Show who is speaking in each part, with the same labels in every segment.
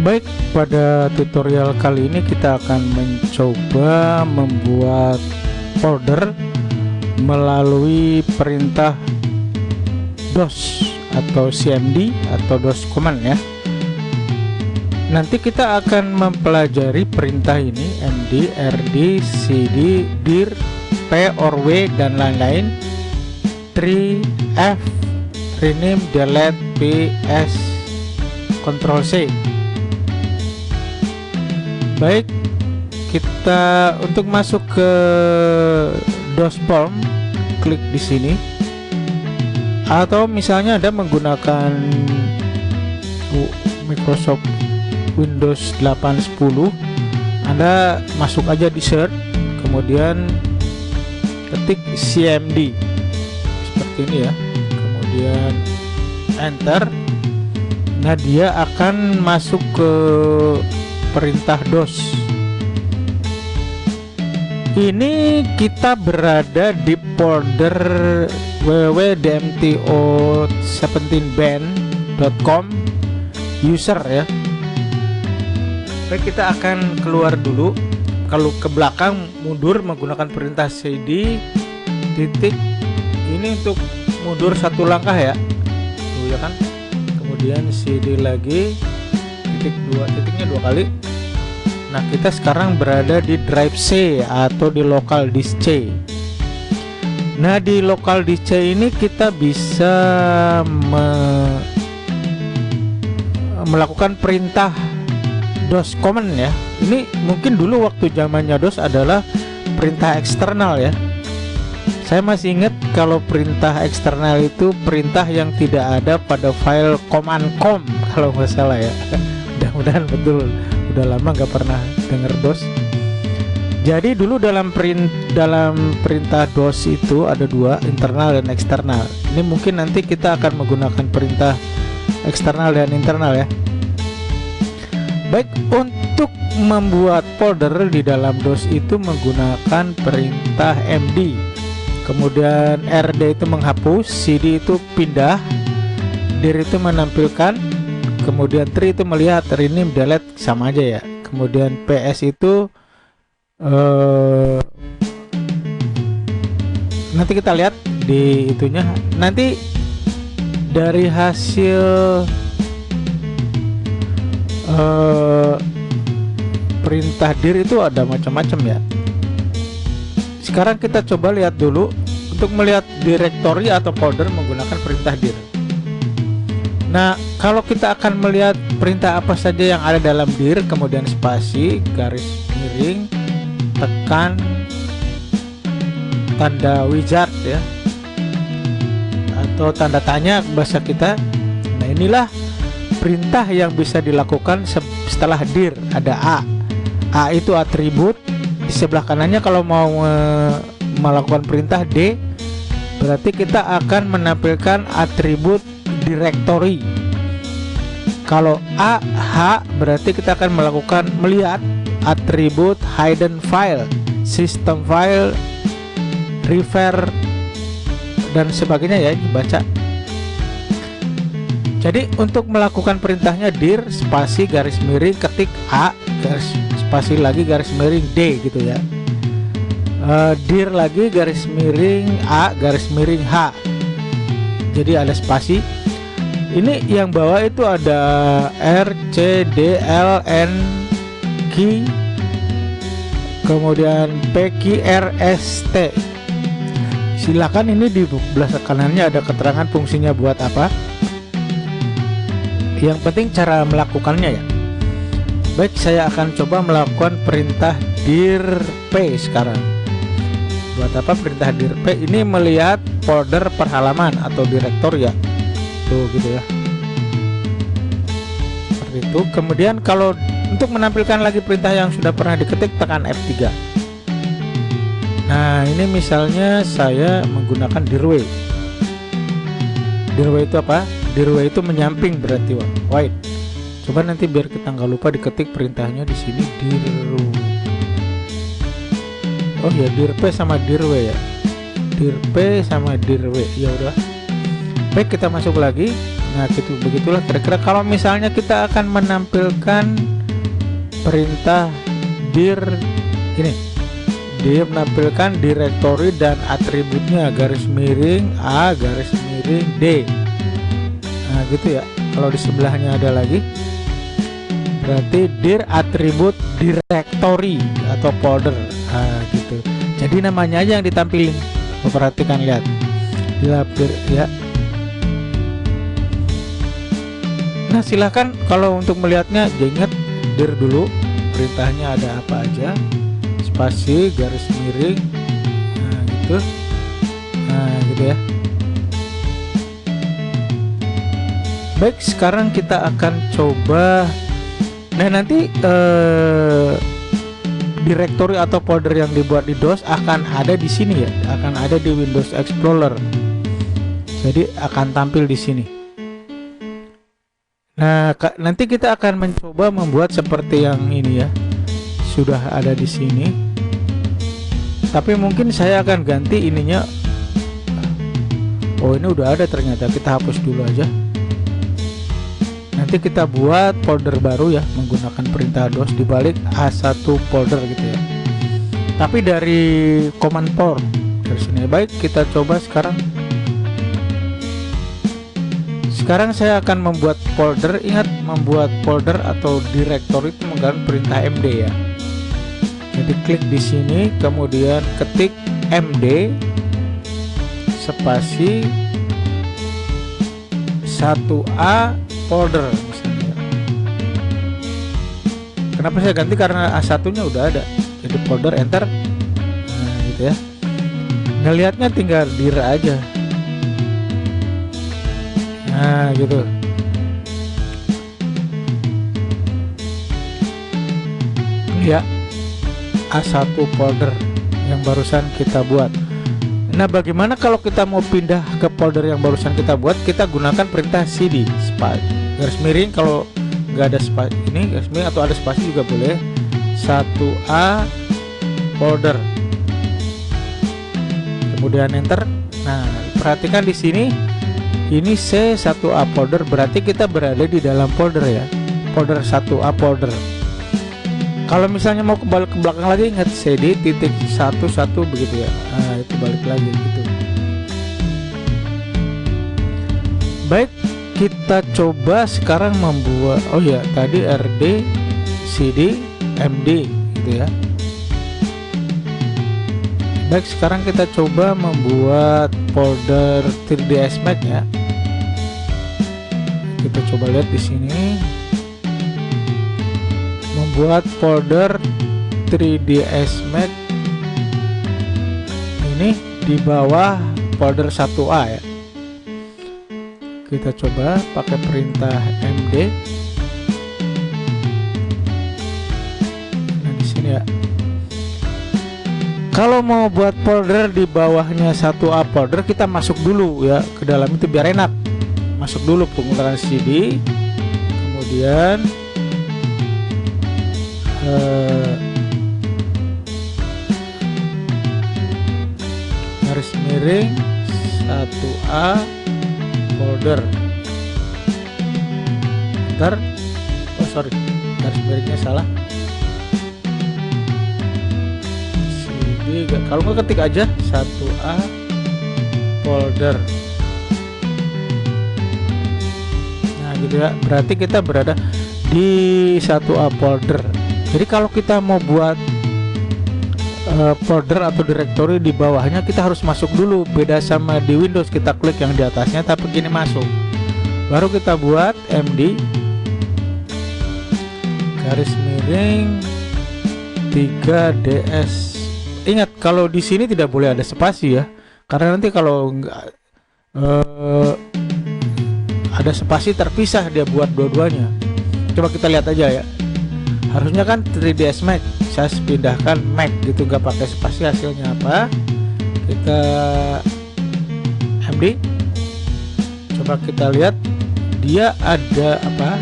Speaker 1: Baik, pada tutorial kali ini kita akan mencoba membuat folder melalui perintah DOS atau CMD atau DOS command ya. Nanti kita akan mempelajari perintah ini md, rd, cd, dir, p or w dan lain-lain, 3f, rename, delete, ps, Ctrl C. Baik, kita untuk masuk ke DOS Form klik di sini, atau misalnya Anda menggunakan Microsoft Windows 8.10, Anda masuk aja di search, kemudian ketik CMD seperti ini ya, kemudian enter. Nah, dia akan masuk ke perintah DOS. Ini kita berada di folder www.dmto17band.com user ya. Baik, kita akan keluar dulu. Kalau ke belakang mundur menggunakan perintah cd titik, ini untuk mundur satu langkah ya. Tuh ya kan. Kemudian cd lagi titik dua, titiknya dua kali. Nah, kita sekarang berada di drive C atau di local disk C. Nah, di local disk C ini kita bisa melakukan perintah DOS command ya. Ini mungkin dulu waktu zamannya DOS adalah perintah eksternal ya. Saya masih ingat kalau perintah eksternal itu perintah yang tidak ada pada file command com kalau nggak salah ya. Mudah-mudahan betul. Udah lama nggak pernah denger DOS. Jadi dulu dalam perintah DOS itu ada dua, internal dan eksternal. Ini mungkin nanti kita akan menggunakan perintah eksternal dan internal ya. Baik, untuk membuat folder di dalam DOS itu menggunakan perintah md, kemudian rd itu menghapus, cd itu pindah, dir itu menampilkan, kemudian tree itu melihat, rename, delete sama aja ya. Kemudian ps itu nanti kita lihat di itunya. Nanti dari hasil perintah dir itu ada macam-macam ya. Sekarang kita coba lihat dulu untuk melihat directory atau folder menggunakan perintah dir. Nah, kalau kita akan melihat perintah apa saja yang ada dalam dir, kemudian spasi, garis miring, tekan, tanda wizard ya, atau tanda tanya bahasa kita. Nah, inilah perintah yang bisa dilakukan setelah dir. Ada A itu atribut. Di sebelah kanannya kalau mau melakukan perintah D, berarti kita akan menampilkan atribut directory. Kalau H berarti kita akan melihat atribut hidden file, system file, refer dan sebagainya ya, ini baca. Jadi untuk melakukan perintahnya dir spasi garis miring ketik A garis spasi lagi garis miring D gitu ya. Dir lagi garis miring A garis miring H. Jadi ada spasi. Ini yang bawah itu ada R, C, D, L, N, Q, kemudian P, Q, R, S, T. Silakan, ini di belah kanannya ada keterangan fungsinya buat apa. Yang penting cara melakukannya ya. Baik, saya akan coba melakukan perintah dir P sekarang. Buat apa perintah dir P? Ini melihat folder per halaman atau direktor ya. Tuh gitu ya. Seperti itu. Kemudian kalau untuk menampilkan lagi perintah yang sudah pernah diketik, tekan F3. Nah, ini misalnya saya menggunakan dirw. Dirw itu apa? Dirw itu menyamping berarti wide. Coba nanti biar kita nggak lupa diketik perintahnya di sini dirw. Oh ya, dirp sama dirw ya. Dirp sama dirw. Ya udah. Baik, kita masuk lagi. Nah gitu, begitulah kira-kira kalau misalnya kita akan menampilkan perintah dir ini, dia menampilkan direktori dan atributnya garis miring A garis miring D. Nah gitu ya. Kalau di sebelahnya ada lagi, berarti dir atribut directory atau folder. Nah gitu. Jadi namanya aja yang ditampilin. Perhatikan, lihat dilapir ya. Nah silahkan kalau untuk melihatnya, ingat dir dulu perintahnya ada apa aja, spasi garis miring, nah gitu, nah gitu ya. Baik, sekarang kita akan coba. Nah nanti direktori atau folder yang dibuat di DOS akan ada di sini ya, akan ada di Windows Explorer. Jadi akan tampil di sini. Nah nanti kita akan mencoba membuat seperti yang ini ya, sudah ada di sini. Tapi mungkin saya akan ganti ininya. Oh ini udah ada ternyata, kita hapus dulu aja. Nanti kita buat folder baru ya menggunakan perintah DOS dibalik A1 folder gitu ya. Tapi dari command prompt dari sini. Baik, kita coba sekarang. Sekarang saya akan membuat folder. Ingat, membuat folder atau directory itu menggunakan perintah MD ya. Jadi klik di sini, kemudian ketik MD spasi 1A folder misalnya. Kenapa saya ganti? Karena A1-nya udah ada. Jadi folder, enter. Nah, gitu ya. Ngelihatnya tinggal dir aja. Nah, gitu. Ya. A1 folder yang barusan kita buat. Nah bagaimana kalau kita mau pindah ke folder yang barusan kita buat? Kita gunakan perintah cd garis miring, kalau nggak ada spasi ini garis miring atau ada spasi juga boleh, 1A folder, kemudian enter. Nah perhatikan di sini, ini C1A folder, berarti kita berada di dalam folder ya, folder 1A folder. Kalau misalnya mau kembali ke belakang lagi, ingat cd titik 11 begitu ya. Nah itu balik lagi gitu. Baik, kita coba sekarang membuat, oh ya tadi rd cd md gitu ya. Baik, sekarang kita coba membuat folder 3ds Max ya. Kita coba lihat di sini. Membuat folder 3ds Max ini di bawah folder 1A ya. Kita coba pakai perintah md. Nah di sini ya. Kalau mau buat folder di bawahnya 1A folder, kita masuk dulu ya ke dalam itu biar enak. Masuk dulu penggunaan cd, kemudian garis miring 1A folder. Ntar, oh sorry, garis miringnya salah. CD, kalau nggak ketik aja 1A folder. Nah gitu ya, berarti kita berada di 1A folder. Jadi kalau kita mau buat folder atau directory di bawahnya, kita harus masuk dulu. Beda sama di Windows, kita klik yang di atasnya tapi gini masuk. Baru kita buat md garis miring 3ds. Ingat kalau di sini tidak boleh ada spasi ya, karena nanti kalau enggak ada spasi terpisah dia buat dua-duanya. Coba kita lihat aja ya. Harusnya kan 3ds Max, saya pindahkan Mac gitu, nggak pakai spasi, hasilnya apa? Kita md, coba kita lihat dia ada apa?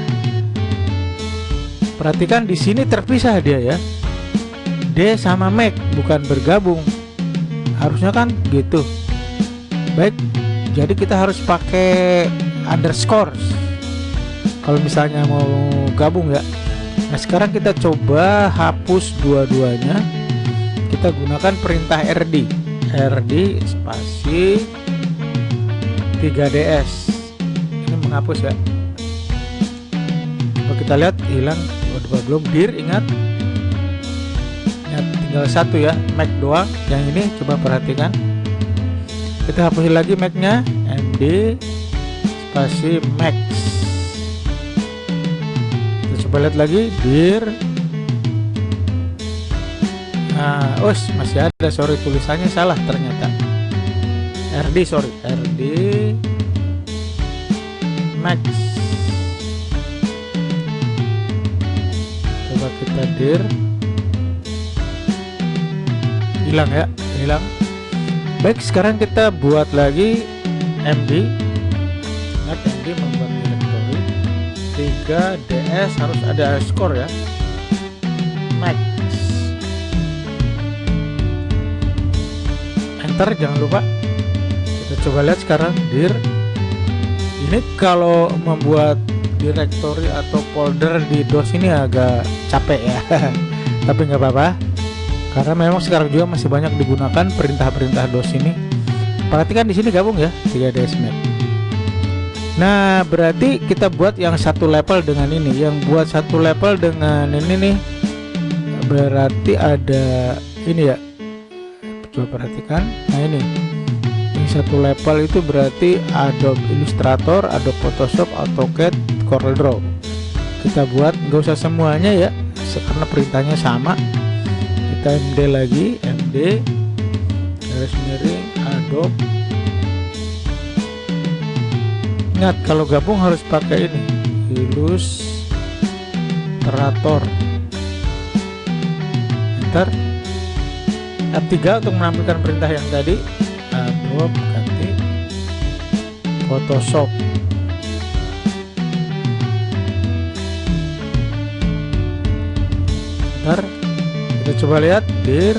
Speaker 1: Perhatikan di sini terpisah dia ya, D sama Mac bukan bergabung, harusnya kan gitu. Baik, jadi kita harus pakai underscore kalau misalnya mau gabung ya. Nah sekarang kita coba hapus dua-duanya, kita gunakan perintah rd spasi 3ds, ini menghapus ya. Kalau kita lihat hilang, belum dir, ingat tinggal satu ya, Mac doang yang ini, coba perhatikan. Kita hapusin lagi Mac nya, md spasi max. Kita coba lihat lagi dir. Nah, masih ada, sorry tulisannya salah ternyata. rd max. Coba kita dir, hilang ya, hilang. Baik, sekarang kita buat lagi md. Ingat md membuat directory 3ds, harus ada skor ya, max. Enter, jangan lupa. Kita coba lihat sekarang dir. Ini kalau membuat directory atau folder di DOS ini agak capek ya tapi nggak apa-apa, karena memang sekarang juga masih banyak digunakan perintah-perintah DOS ini. Perhatikan di sini gabung ya 3ds Max. Nah berarti kita buat yang satu level dengan ini, yang buat satu level dengan ini nih, berarti ada ini ya, coba perhatikan. Nah ini satu level itu berarti Adobe Illustrator, Adobe Photoshop, AutoCAD, CorelDRAW. Kita buat, nggak usah semuanya ya, karena perintahnya sama. Kita md lagi, md garis miring Adobe. Ingat kalau gabung harus pakai ini, Illustrator. Enter. F3 untuk menampilkan perintah yang tadi. Adobe ganti Photoshop. Bentar, kita coba lihat dir.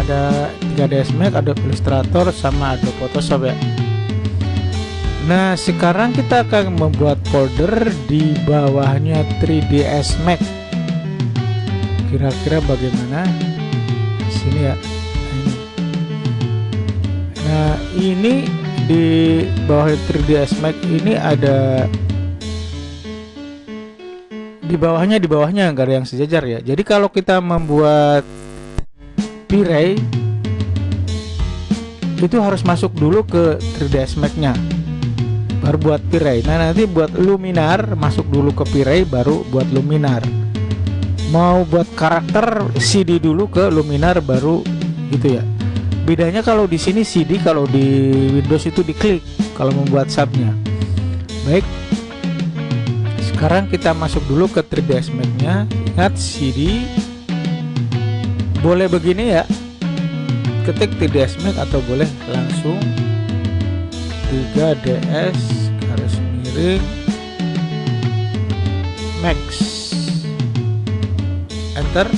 Speaker 1: Ada 3ds Max, Adobe Illustrator sama Adobe Photoshop ya. Nah sekarang kita akan membuat folder di bawahnya 3ds Max. Kira-kira bagaimana? Di sini ya. Nah ini di bawah 3ds Max ini ada di bawahnya nggak ada yang sejajar ya. Jadi kalau kita membuat V-Ray itu harus masuk dulu ke 3ds Max nya baru buat V-Ray. Nah nanti buat Luminar masuk dulu ke V-Ray baru buat Luminar. Mau buat karakter CD dulu ke Luminar baru gitu ya. Bedanya kalau di sini CD, kalau di Windows itu diklik kalau membuat subnya. Baik, sekarang kita masuk dulu ke 3ds Max nya. Ingat CD boleh begini ya, ketik 3ds Max atau boleh langsung 3ds garis miring Max. Enter.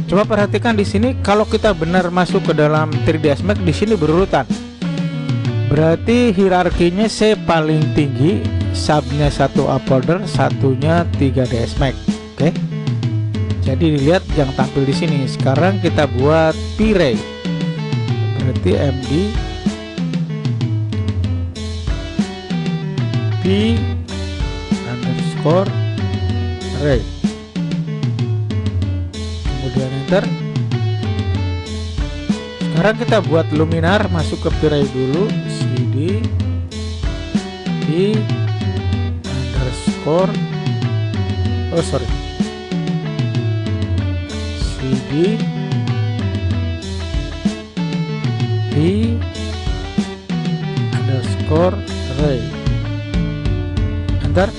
Speaker 1: Coba perhatikan di sini, kalau kita benar masuk ke dalam 3ds Max di sini berurutan. Berarti hierarkinya C paling tinggi, subnya satu uploader, satunya 3ds Max. Oke. Jadi dilihat yang tampil di sini. Sekarang kita buat V-Ray. Berarti md v underscore ray. Kemudian enter. Sekarang kita buat Luminar, masuk ke V-Ray dulu, cd v underscore cd v underscore ray. Enter.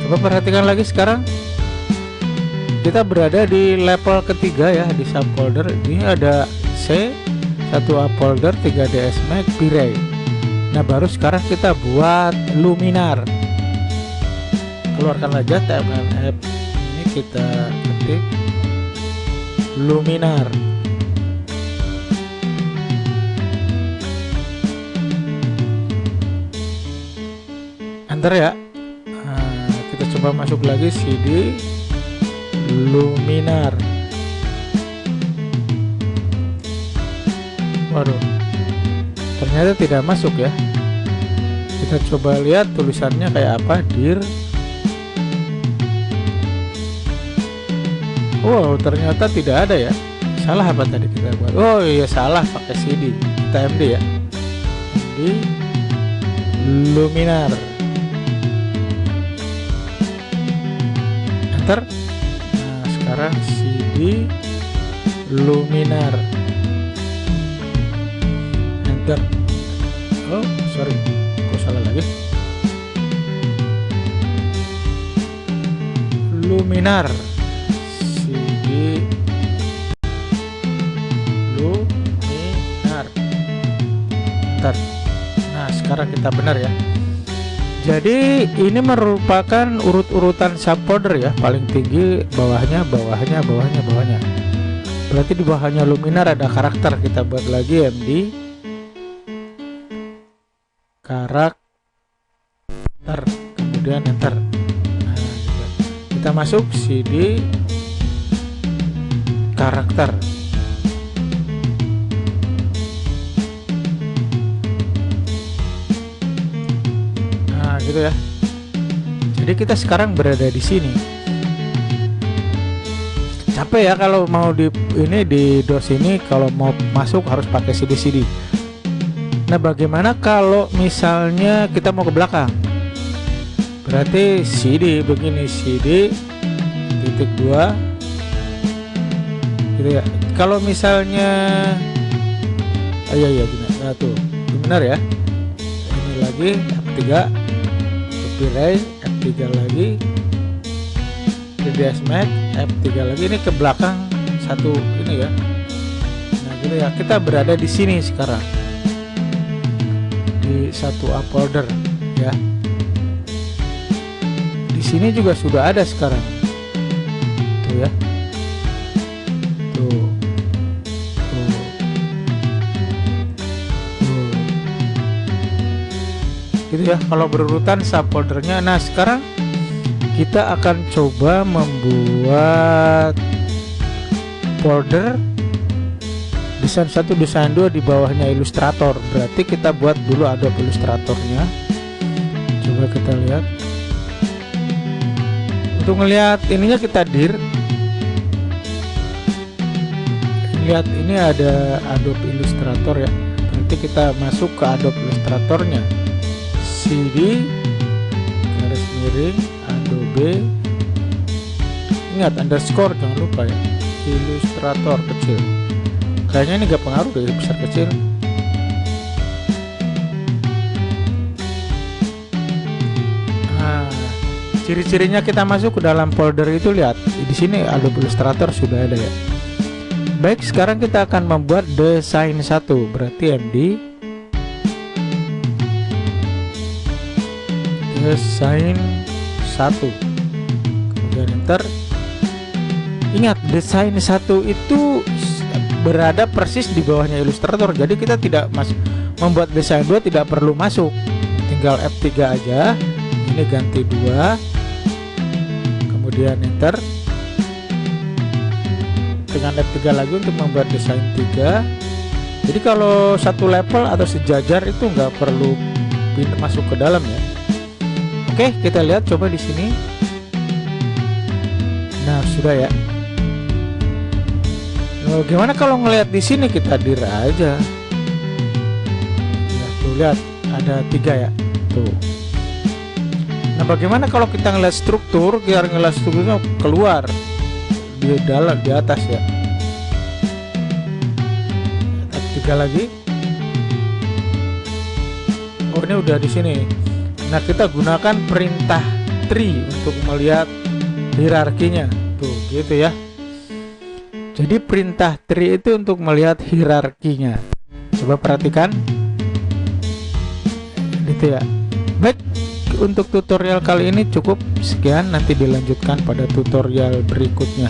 Speaker 1: Coba perhatikan lagi, sekarang kita berada di level ketiga ya, di subfolder. Ini ada C, satu upfolder, 3ds Max, V-Ray. Nah baru sekarang kita buat Luminar. Keluarkan aja TMF ini, kita ketik Luminar. enter ya. Kita coba masuk lagi CD Luminar. Waduh, ternyata tidak masuk ya. Kita coba lihat tulisannya kayak apa, dir. Wow, ternyata tidak ada ya. Salah apa tadi kita buat? Oh iya, salah, pakai CD. Kita MD ya. MD Luminar. Enter. Nah, sekarang CD Luminar. Enter. Oh, sorry. Kok salah lagi? Luminar. Nah, sekarang kita benar ya. Jadi ini merupakan urut-urutan subfolder ya, paling tinggi, bawahnya, bawahnya, bawahnya, bawahnya. Berarti di bawahnya Luminar ada karakter. Kita buat lagi MD karakter, kemudian enter. Nah, kita masuk CD karakter. Gitu ya. Jadi kita sekarang berada di sini. Capek ya kalau mau di DOS ini, kalau mau masuk harus pakai CD. Nah, bagaimana kalau misalnya kita mau ke belakang? Berarti CD begini, CD titik 2 gitu ya. Kalau misalnya iya gini. Nah, tuh benar ya. Ini lagi F3, F3 lagi, 3ds Max F3 lagi, ini ke belakang satu ini ya. Nah gitu ya, kita berada di sini sekarang di satu folder ya. Di sini juga sudah ada sekarang tuh ya, tuh. Gitu ya kalau berurutan subfoldernya. Nah, sekarang kita akan coba membuat folder desain 1, desain 2 di bawahnya Illustrator. Berarti kita buat dulu Adobe Illustratornya. Coba kita lihat. Untuk ngelihat ininya kita dir. Lihat, ini ada Adobe Illustrator ya. Berarti kita masuk ke Adobe Illustratornya. CD garis miring Adobe, ingat underscore, jangan lupa ya, Illustrator kecil. Kayaknya ini gak pengaruh deh besar kecil. Nah, ciri-cirinya kita masuk ke dalam folder itu, lihat di sini Adobe Illustrator sudah ada ya. Baik, sekarang kita akan membuat desain 1. Berarti MD desain 1, kemudian enter. Ingat, desain 1 itu berada persis di bawahnya Illustrator. Jadi kita tidak membuat desain 2 tidak perlu masuk, tinggal F3 aja. Ini ganti 2, kemudian enter. Dengan F3 lagi untuk membuat desain 3. Jadi kalau satu level atau sejajar itu nggak perlu masuk ke dalam ya. Oke, kita lihat coba di sini. Nah, sudah ya. Nah, gimana kalau ngelihat di sini, kita dir aja. Nah, tuh lihat ada 3 ya. Tuh. Nah, bagaimana kalau kita ngelihat struktur, biar ngelihat strukturnya keluar di dalam, di atas ya. F3 lagi. Oh, ini udah di sini. Nah, kita gunakan perintah tree untuk melihat hierarkinya. Tuh, gitu ya. Jadi perintah tree itu untuk melihat hierarkinya. Coba perhatikan. Gitu ya. Baik, untuk tutorial kali ini cukup sekian, nanti dilanjutkan pada tutorial berikutnya.